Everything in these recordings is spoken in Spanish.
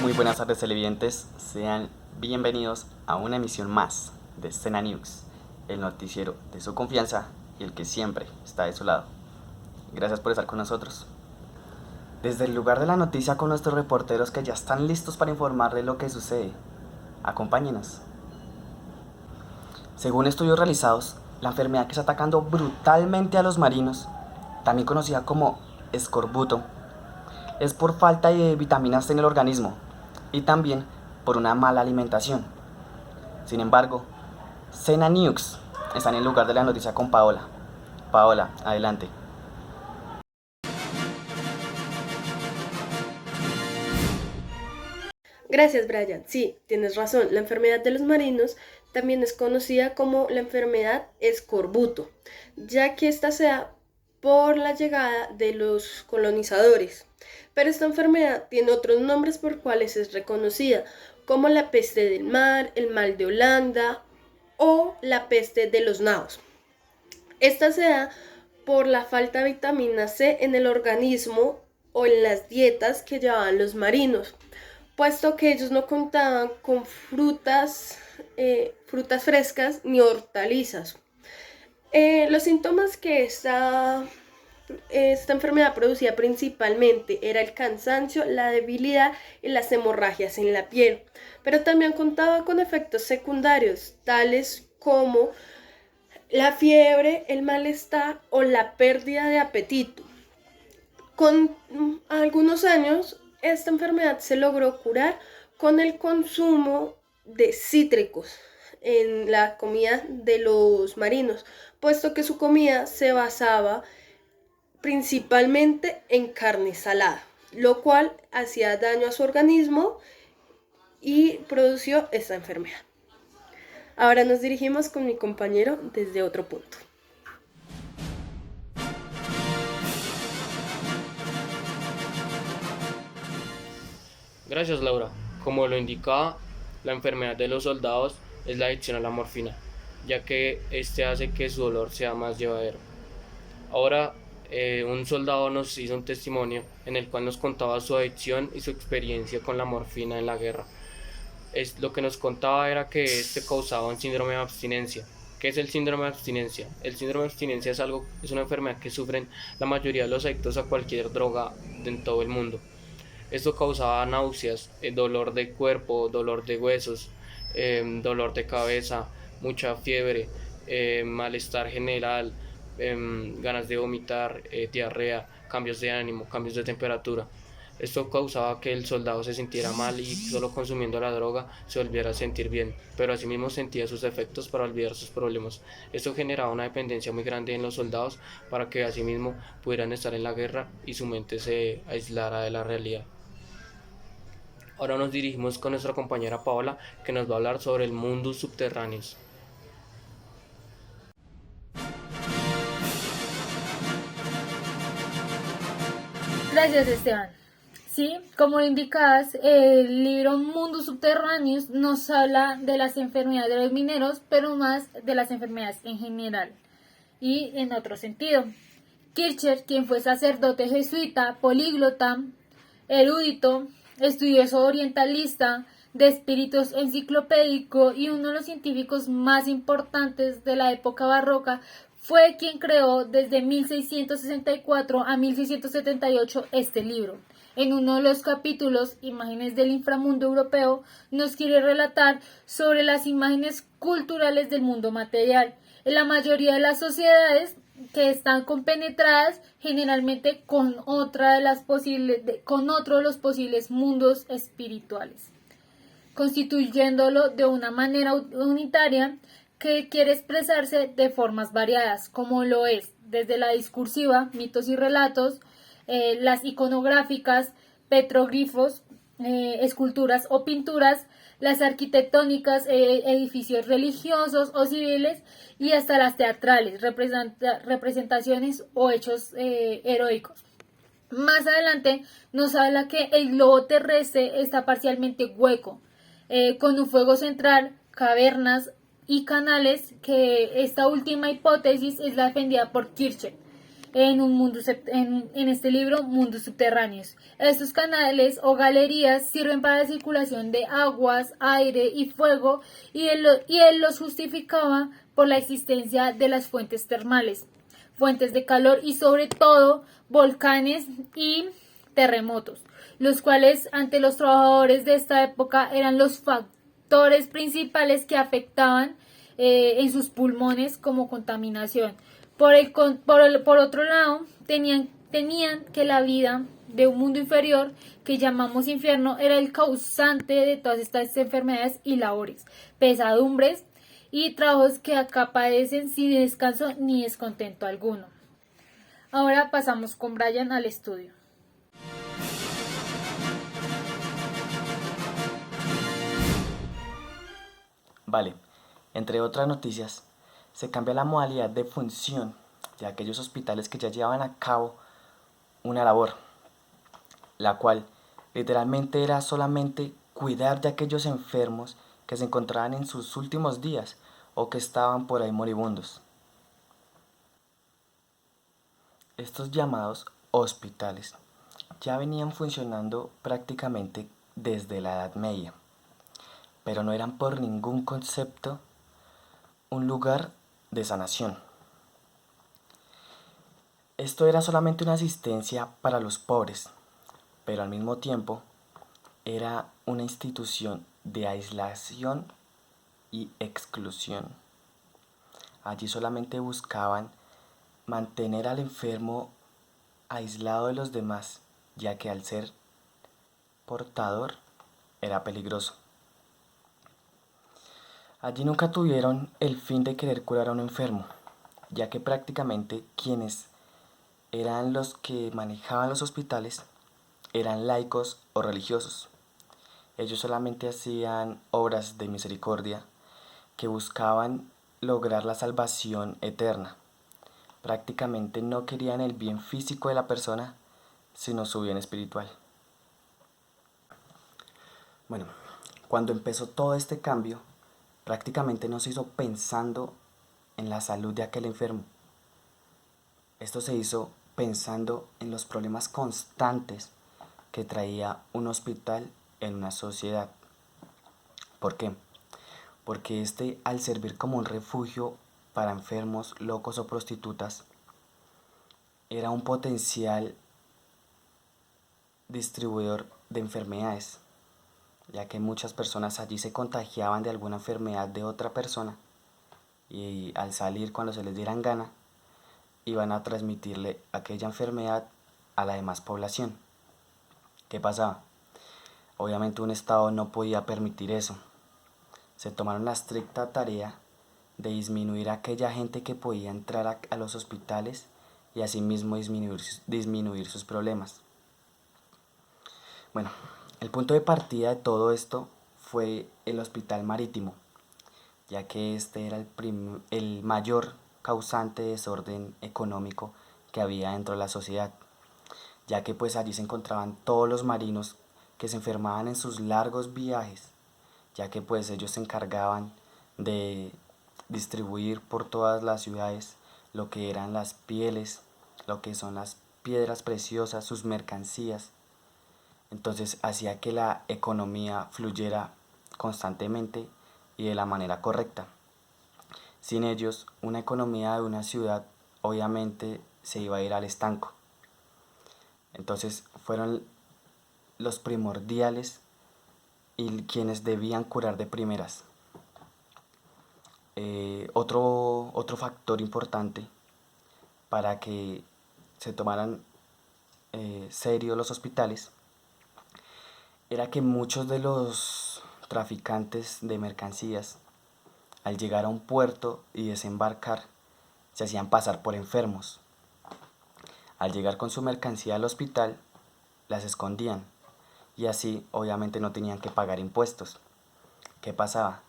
Muy buenas tardes televidentes, sean bienvenidos a una emisión más de Scena News, el noticiero de su confianza y el que siempre está de su lado. Gracias por estar con nosotros. Desde el lugar de la noticia con nuestros reporteros que ya están listos para informarle lo que sucede. Acompáñenos. Según estudios realizados, la enfermedad que está atacando brutalmente a los marinos, también conocida como escorbuto, es por falta de vitaminas en el organismo y también por una mala alimentación. Sin embargo, Scena News está en el lugar de la noticia con Paola. Paola, adelante. Gracias, Brian. Sí, tienes razón. La enfermedad de los marinos también es conocida como la enfermedad escorbuto, ya que esta se da por la llegada de los colonizadores. Pero esta enfermedad tiene otros nombres por cuales es reconocida, como la peste del mar, el mal de Holanda o la peste de los naos. Esta se da por la falta de vitamina C en el organismo o en las dietas que llevaban los marinos, puesto que ellos no contaban con frutas frescas ni hortalizas. Los síntomas que esta enfermedad producía principalmente era el cansancio, la debilidad y las hemorragias en la piel, pero también contaba con efectos secundarios, tales como la fiebre, el malestar o la pérdida de apetito. Con algunos años, esta enfermedad se logró curar con el consumo de cítricos en la comida de los marinos, puesto que su comida se basaba principalmente en carne salada, lo cual hacía daño a su organismo y produjo esta enfermedad. Ahora nos dirigimos con mi compañero desde otro punto. Gracias, Laura. Como lo indicaba, la enfermedad de los soldados es la adicción a la morfina, ya que este hace que su dolor sea más llevadero. Ahora, un soldado nos hizo un testimonio en el cual nos contaba su adicción y su experiencia con la morfina en la guerra. Lo que nos contaba era que este causaba un síndrome de abstinencia. ¿Qué es el síndrome de abstinencia? El síndrome de abstinencia es una enfermedad que sufren la mayoría de los adictos a cualquier droga en todo el mundo. Esto causaba náuseas, dolor de cuerpo, dolor de huesos, dolor de cabeza, mucha fiebre, malestar general, ganas de vomitar, diarrea, cambios de ánimo, cambios de temperatura. Esto causaba que el soldado se sintiera mal y solo consumiendo la droga se volviera a sentir bien, pero asimismo sentía sus efectos para olvidar sus problemas. Esto generaba una dependencia muy grande en los soldados para que asimismo pudieran estar en la guerra y su mente se aislara de la realidad. Ahora nos dirigimos con nuestra compañera Paola, que nos va a hablar sobre el mundo subterráneo. Gracias, Esteban. Sí, como lo indicabas, el libro Mundos Subterráneos nos habla de las enfermedades de los mineros, pero más de las enfermedades en general y en otro sentido. Kircher, quien fue sacerdote jesuita, políglota, erudito, estudioso orientalista, de espíritus enciclopédico y uno de los científicos más importantes de la época barroca, fue quien creó desde 1664 a 1678 este libro. En uno de los capítulos, Imágenes del inframundo europeo, nos quiere relatar sobre las imágenes culturales del mundo material. En la mayoría de las sociedades que están compenetradas generalmente con otro de los posibles mundos espirituales, constituyéndolo de una manera unitaria que quiere expresarse de formas variadas, como lo es desde la discursiva, mitos y relatos, las iconográficas, petroglifos, esculturas o pinturas, las arquitectónicas, edificios religiosos o civiles y hasta las teatrales, representaciones o hechos heroicos. Más adelante nos habla que el globo terrestre está parcialmente hueco, con un fuego central, cavernas y canales, que esta última hipótesis es la defendida por Kircher. en este libro, Mundos Subterráneos. Estos canales o galerías sirven para la circulación de aguas, aire y fuego, y él los justificaba por la existencia de las fuentes termales, fuentes de calor y sobre todo volcanes y terremotos, los cuales ante los trabajadores de esta época eran los factores principales que afectaban en sus pulmones como contaminación. Por otro lado, tenían que la vida de un mundo inferior que llamamos infierno era el causante de todas estas enfermedades y labores, pesadumbres y trabajos que acá padecen sin descanso ni descontento alguno. Ahora pasamos con Brian al estudio. Vale, entre otras noticias, se cambia la modalidad de función de aquellos hospitales que ya llevaban a cabo una labor, la cual literalmente era solamente cuidar de aquellos enfermos que se encontraban en sus últimos días o que estaban por ahí moribundos. Estos llamados hospitales ya venían funcionando prácticamente desde la Edad Media, pero no eran por ningún concepto un lugar de sanación. Esto era solamente una asistencia para los pobres, pero al mismo tiempo era una institución de aislación y exclusión. Allí solamente buscaban mantener al enfermo aislado de los demás, ya que al ser portador era peligroso. Allí nunca tuvieron el fin de querer curar a un enfermo, ya que prácticamente quienes eran los que manejaban los hospitales eran laicos o religiosos. Ellos solamente hacían obras de misericordia que buscaban lograr la salvación eterna. Prácticamente no querían el bien físico de la persona, sino su bien espiritual. Bueno, cuando empezó todo este cambio, prácticamente no se hizo pensando en la salud de aquel enfermo. Esto se hizo pensando en los problemas constantes que traía un hospital en una sociedad. ¿Por qué? Porque este, al servir como un refugio para enfermos, locos o prostitutas, era un potencial distribuidor de enfermedades, ya que muchas personas allí se contagiaban de alguna enfermedad de otra persona y al salir, cuando se les dieran gana, iban a transmitirle aquella enfermedad a la demás población. ¿Qué pasaba? Obviamente un Estado no podía permitir eso. Se tomaron la estricta tarea de disminuir a aquella gente que podía entrar a los hospitales y asimismo disminuir sus problemas. Bueno, el punto de partida de todo esto fue el hospital marítimo, ya que este era el mayor causante de desorden económico que había dentro de la sociedad, ya que pues allí se encontraban todos los marinos que se enfermaban en sus largos viajes, ya que pues ellos se encargaban de distribuir por todas las ciudades lo que eran las pieles, lo que son las piedras preciosas, sus mercancías. Entonces hacía que la economía fluyera constantemente y de la manera correcta. Sin ellos, una economía de una ciudad obviamente se iba a ir al estanco. Entonces fueron los primordiales y quienes debían curar de primeras. Otro factor importante para que se tomaran serio los hospitales era que muchos de los traficantes de mercancías, al llegar a un puerto y desembarcar, se hacían pasar por enfermos. Al llegar con su mercancía al hospital, las escondían y así obviamente no tenían que pagar impuestos. ¿Qué pasaba?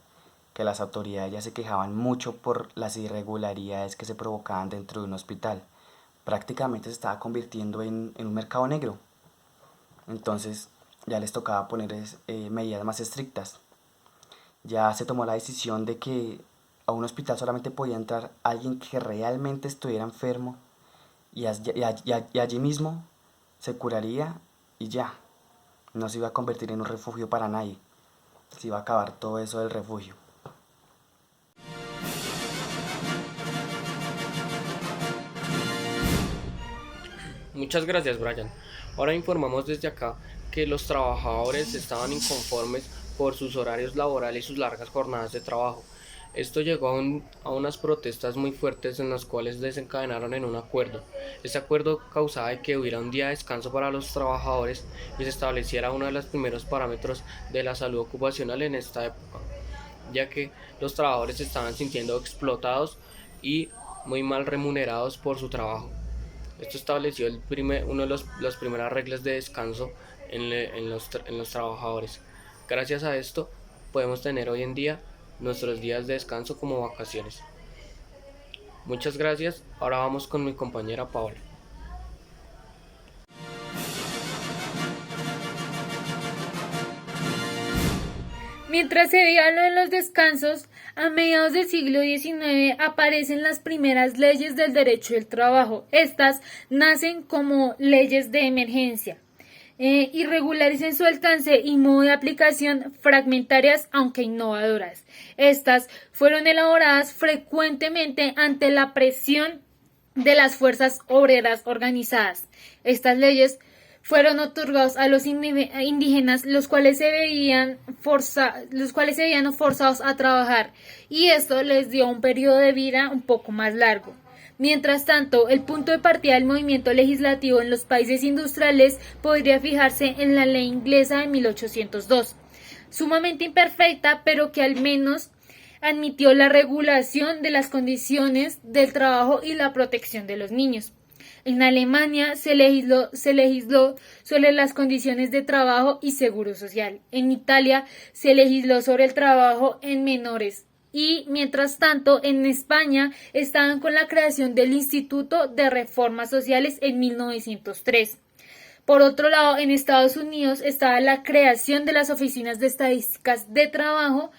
Que las autoridades ya se quejaban mucho por las irregularidades que se provocaban dentro de un hospital. Prácticamente se estaba convirtiendo en un mercado negro. Entonces ya les tocaba poner medidas más estrictas. Ya se tomó la decisión de que a un hospital solamente podía entrar alguien que realmente estuviera enfermo y allí mismo se curaría y ya. No se iba a convertir en un refugio para nadie. Se iba a acabar todo eso del refugio. Muchas gracias, Brian. Ahora informamos desde acá que los trabajadores estaban inconformes por sus horarios laborales y sus largas jornadas de trabajo. Esto llegó a unas protestas muy fuertes en las cuales desencadenaron en un acuerdo. Este acuerdo causaba de que hubiera un día de descanso para los trabajadores y se estableciera uno de los primeros parámetros de la salud ocupacional en esta época, ya que los trabajadores se estaban sintiendo explotados y muy mal remunerados por su trabajo. Esto estableció uno de las primeras reglas de descanso en los trabajadores. Gracias a esto podemos tener hoy en día nuestros días de descanso como vacaciones. Muchas gracias. Ahora vamos con mi compañera Paola. Mientras se veía lo de los descansos, a mediados del siglo XIX aparecen las primeras leyes del derecho del trabajo. Estas nacen como leyes de emergencia y regularizan su alcance y modo de aplicación fragmentarias aunque innovadoras. Estas fueron elaboradas frecuentemente ante la presión de las fuerzas obreras organizadas. Estas leyes fueron otorgados a los indígenas, los cuales se veían forzados a trabajar, y esto les dio un periodo de vida un poco más largo. Mientras tanto, el punto de partida del movimiento legislativo en los países industriales podría fijarse en la ley inglesa de 1802, sumamente imperfecta, pero que al menos admitió la regulación de las condiciones del trabajo y la protección de los niños. En Alemania se legisló sobre las condiciones de trabajo y seguro social. En Italia se legisló sobre el trabajo en menores. Y, mientras tanto, en España estaban con la creación del Instituto de Reformas Sociales en 1903. Por otro lado, en Estados Unidos estaba la creación de las oficinas de estadísticas de trabajo,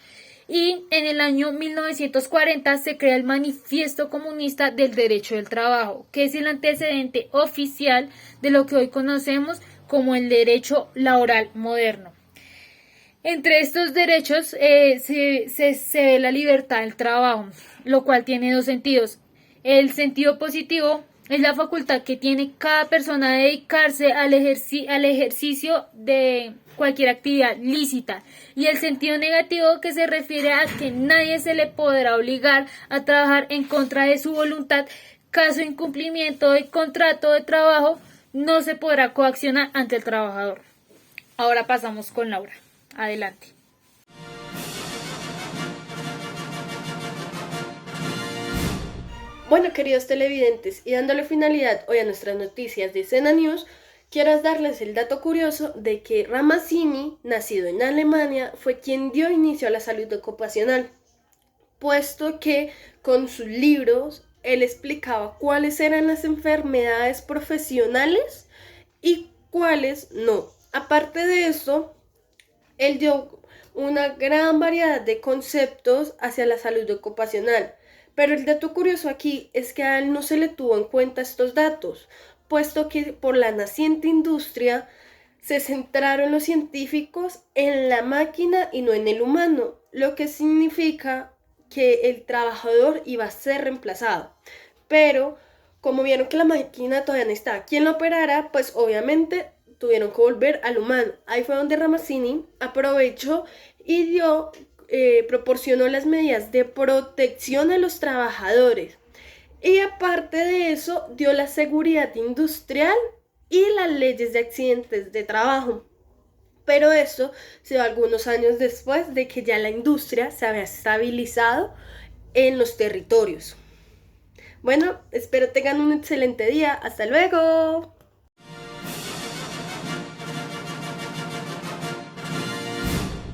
y en el año 1940 se crea el Manifiesto Comunista del Derecho del Trabajo, que es el antecedente oficial de lo que hoy conocemos como el derecho laboral moderno. Entre estos derechos se ve la libertad del trabajo, lo cual tiene dos sentidos. El sentido positivo es la facultad que tiene cada persona de dedicarse al ejercicio de cualquier actividad lícita, y el sentido negativo, que se refiere a que nadie se le podrá obligar a trabajar en contra de su voluntad. Caso de incumplimiento del contrato de trabajo, no se podrá coaccionar ante el trabajador. Ahora pasamos con Laura. Adelante. Bueno, queridos televidentes, y dándole finalidad hoy a nuestras noticias de Escena News, quiero darles el dato curioso de que Ramazzini, nacido en Alemania, fue quien dio inicio a la salud ocupacional, puesto que con sus libros él explicaba cuáles eran las enfermedades profesionales y cuáles no. Aparte de eso, él dio una gran variedad de conceptos hacia la salud ocupacional. Pero el dato curioso aquí es que a él no se le tuvo en cuenta estos datos, puesto que por la naciente industria se centraron los científicos en la máquina y no en el humano, lo que significa que el trabajador iba a ser reemplazado. Pero como vieron que la máquina todavía no estaba quien la operara, pues obviamente tuvieron que volver al humano. Ahí fue donde Ramazzini aprovechó y proporcionó las medidas de protección a los trabajadores. Y aparte de eso, dio la seguridad industrial y las leyes de accidentes de trabajo. Pero eso se dio algunos años después de que ya la industria se había estabilizado en los territorios. Bueno, espero tengan un excelente día. ¡Hasta luego!